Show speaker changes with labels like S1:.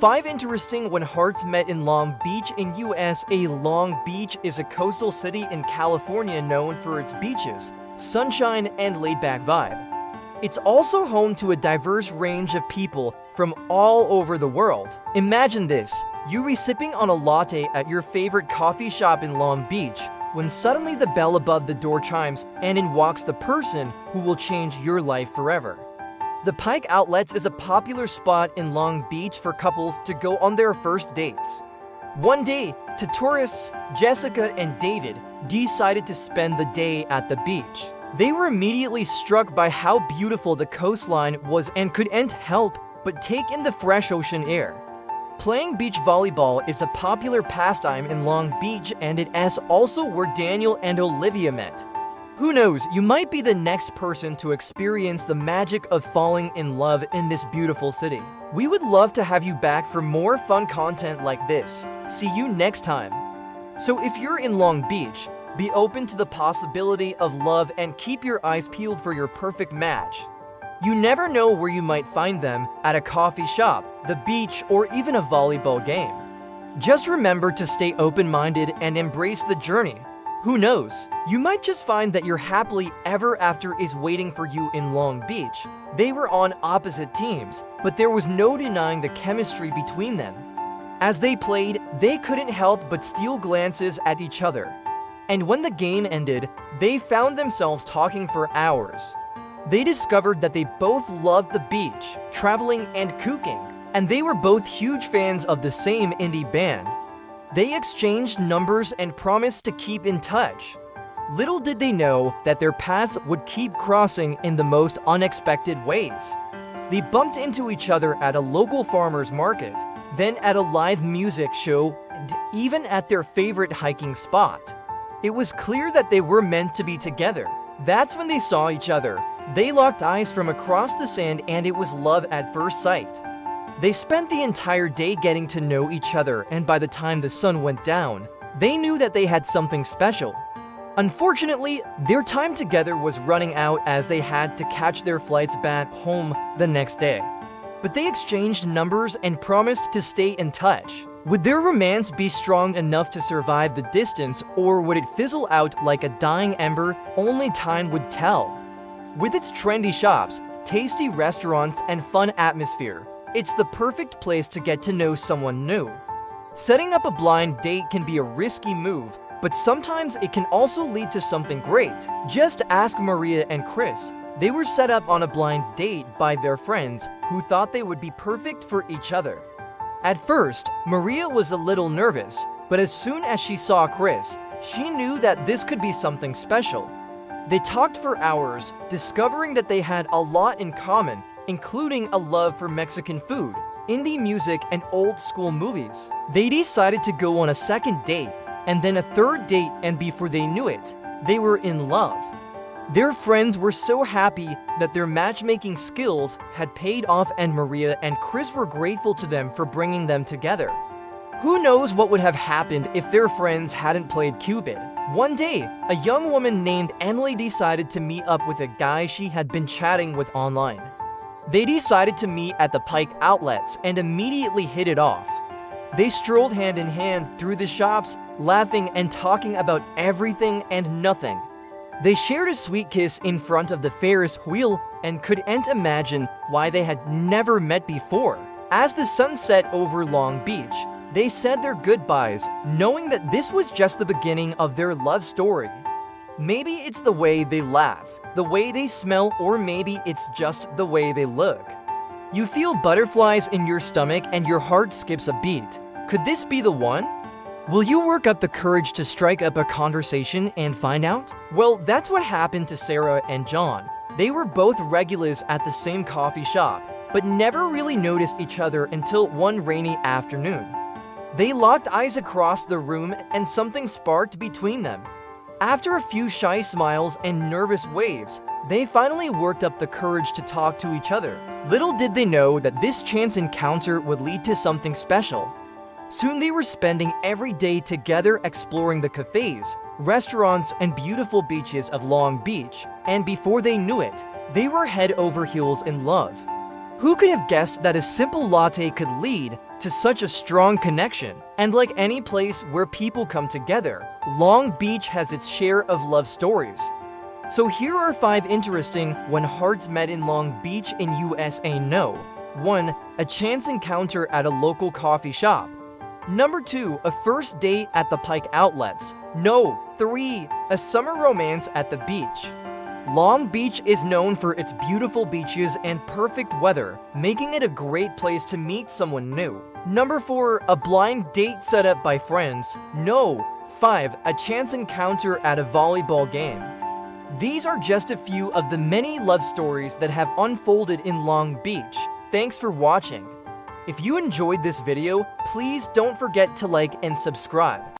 S1: 5 interesting when hearts met in Long Beach in USA. Long Beach is a coastal city in California known for its beaches, sunshine, and laid-back vibe. It's also home to a diverse range of people from all over the world. Imagine this, you be sipping on a latte at your favorite coffee shop in Long Beach, when suddenly the bell above the door chimes and in walks the person who will change your life forever. The Pike Outlets is a popular spot in Long Beach for couples to go on their first dates. One day, two tourists, Jessica and David, decided to spend the day at the beach. They were immediately struck by how beautiful the coastline was and couldn't help but take in the fresh ocean air. Playing beach volleyball is a popular pastime in Long Beach, and it is also where Daniel and Olivia met. Who knows, you might be the next person to experience the magic of falling in love in this beautiful city. We would love to have you back for more fun content like this. See you next time. So if you're in Long Beach, be open to the possibility of love and keep your eyes peeled for your perfect match. You never know where you might find them, at a coffee shop, the beach, or even a volleyball game. Just remember to stay open-minded and embrace the journey. Who knows, you might just find that your happily ever after is waiting for you in Long Beach. They were on opposite teams, but there was no denying the chemistry between them. As they played, they couldn't help but steal glances at each other. And when the game ended, they found themselves talking for hours. They discovered that they both loved the beach, traveling, and cooking, and they were both huge fans of the same indie band. They exchanged numbers and promised to keep in touch. Little did they know that their paths would keep crossing in the most unexpected ways. They bumped into each other at a local farmer's market, then at a live music show, and even at their favorite hiking spot. It was clear that they were meant to be together. That's when they saw each other. They locked eyes from across the sand, and it was love at first sight. They spent the entire day getting to know each other, and by the time the sun went down, they knew that they had something special. Unfortunately, their time together was running out as they had to catch their flights back home the next day. But they exchanged numbers and promised to stay in touch. Would their romance be strong enough to survive the distance, or would it fizzle out like a dying ember? Only time would tell. With its trendy shops, tasty restaurants, and fun atmosphere, it's the perfect place to get to know someone new. Setting up a blind date can be a risky move, but sometimes it can also lead to something great. Just ask Maria and Chris. They were set up on a blind date by their friends who thought they would be perfect for each other. At first, Maria was a little nervous, but as soon as she saw Chris, she knew that this could be something special. They talked for hours, discovering that they had a lot in common, including a love for Mexican food, indie music, and old-school movies. They decided to go on a second date, and then a third date, and before they knew it, they were in love. Their friends were so happy that their matchmaking skills had paid off, and Maria and Chris were grateful to them for bringing them together. Who knows what would have happened if their friends hadn't played Cupid? One day, a young woman named Emily decided to meet up with a guy she had been chatting with online. They decided to meet at the Pike Outlets and immediately hit it off. They strolled hand in hand through the shops, laughing and talking about everything and nothing. They shared a sweet kiss in front of the Ferris wheel and couldn't imagine why they had never met before. As the sun set over Long Beach, they said their goodbyes, knowing that this was just the beginning of their love story. Maybe it's the way they laugh, the way they smell, or maybe it's just the way they look. You feel butterflies in your stomach and your heart skips a beat. Could this be the one? Will you work up the courage to strike up a conversation and find out? Well, that's what happened to Sarah and John. They were both regulars at the same coffee shop, but never really noticed each other until one rainy afternoon. They locked eyes across the room and something sparked between them. After a few shy smiles and nervous waves, they finally worked up the courage to talk to each other. Little did they know that this chance encounter would lead to something special. Soon they were spending every day together exploring the cafes, restaurants, and beautiful beaches of Long Beach, and before they knew it, they were head over heels in love. Who could have guessed that a simple latte could lead to such a strong connection? And like any place where people come together, Long Beach has its share of love stories. So here are 5 interesting when hearts met in Long Beach in USA. No. 1. A chance encounter at a local coffee shop. Number 2. A first date at the Pike Outlets. No. 3. A summer romance at the beach. Long Beach is known for its beautiful beaches and perfect weather, making it a great place to meet someone new. Number 4. A blind date set up by friends. No. 5. A chance encounter at a volleyball game. These are just a few of the many love stories that have unfolded in Long Beach. Thanks for watching. If you enjoyed this video, please don't forget to like and subscribe.